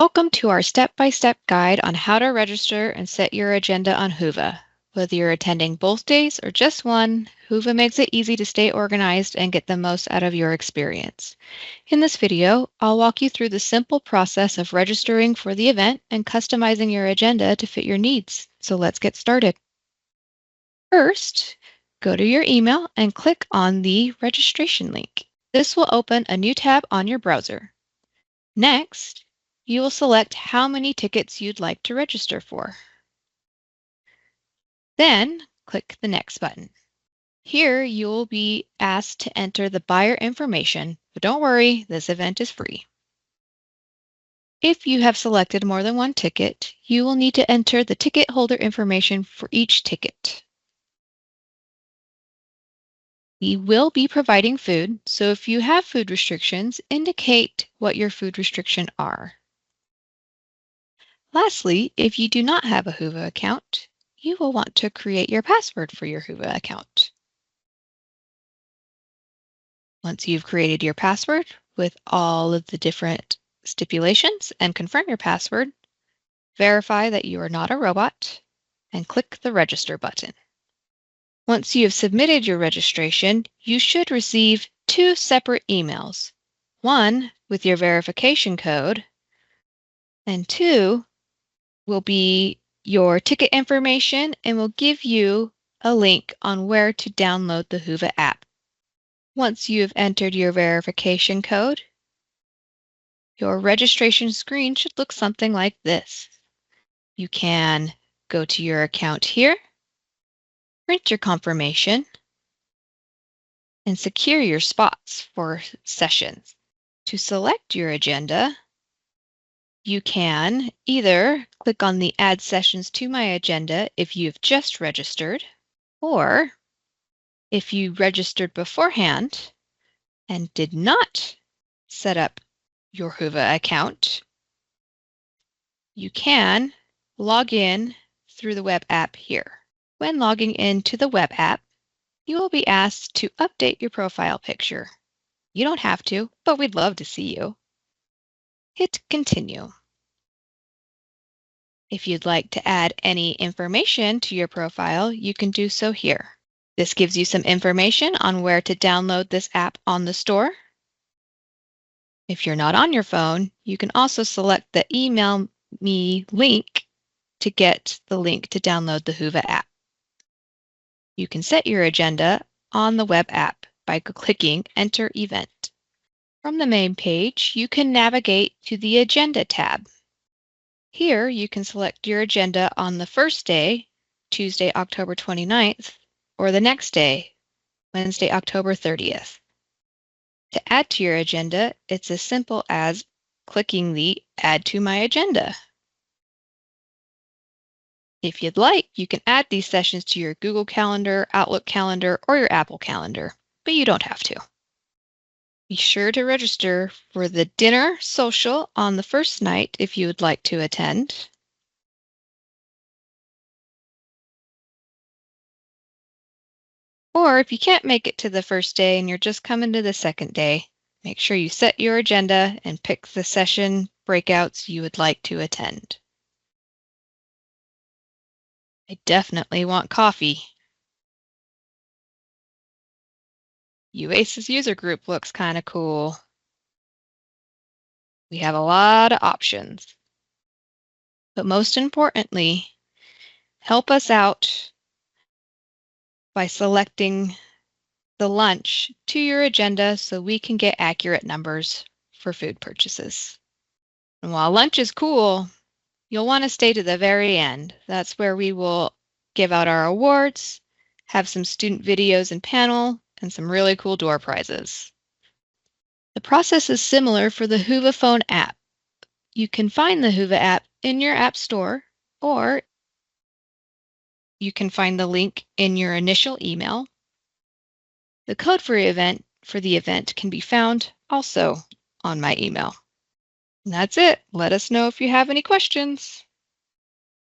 Welcome to our step-by-step guide on how to register and set your agenda on Whova. Whether you're attending both days or just one, Whova makes it easy to stay organized and get the most out of your experience. In this video, I'll walk you through the simple process of registering for the event and customizing your agenda to fit your needs. So let's get started. First, go to your email and click on the registration link. This will open a new tab on your browser. Next, you will select how many tickets you'd like to register for. Then, click the Next button. Here, you will be asked to enter the buyer information, but don't worry, this event is free. If you have selected more than one ticket, you will need to enter the ticket holder information for each ticket. We will be providing food, so if you have food restrictions, indicate what your food restrictions are. Lastly, if you do not have a Whova account, you will want to create your password for your Whova account. Once you've created your password with all of the different stipulations and confirm your password, verify that you are not a robot and click the Register button. Once you have submitted your registration, you should receive two separate emails, one with your verification code and two will be your ticket information and will give you a link on where to download the Whova app. Once you have entered your verification code, your registration screen should look something like this. You can go to your account here, print your confirmation, and secure your spots for sessions. To select your agenda, you can either click on the Add Sessions to My Agenda if you've just registered, or if you registered beforehand and did not set up your Whova account, you can log in through the web app here. When logging into the web app, you will be asked to update your profile picture. You don't have to, but we'd love to see you. Hit Continue. If you'd like to add any information to your profile, you can do so here. This gives you some information on where to download this app on the store. If you're not on your phone, you can also select the Email Me link to get the link to download the Whova app. You can set your agenda on the web app by clicking Enter Event. From the main page, you can navigate to the Agenda tab. Here, you can select your agenda on the first day, Tuesday, October 29th, or the next day, Wednesday, October 30th. To add to your agenda, it's as simple as clicking the Add to My Agenda. If you'd like, you can add these sessions to your Google Calendar, Outlook Calendar, or your Apple Calendar, but you don't have to. Be sure to register for the dinner social on the first night if you would like to attend. Or if you can't make it to the first day and you're just coming to the second day, make sure you set your agenda and pick the session breakouts you would like to attend. I definitely want coffee. UACE's user group looks kind of cool. We have a lot of options. But most importantly, help us out by selecting the lunch to your agenda so we can get accurate numbers for food purchases. And while lunch is cool, you'll want to stay to the very end. That's where we will give out our awards, have some student videos and panel, and some really cool door prizes. The process is similar for the Whova phone app. You can find the Whova app in your app store, or you can find the link in your initial email. The code for the event can be found also on my email. And that's it. Let us know if you have any questions.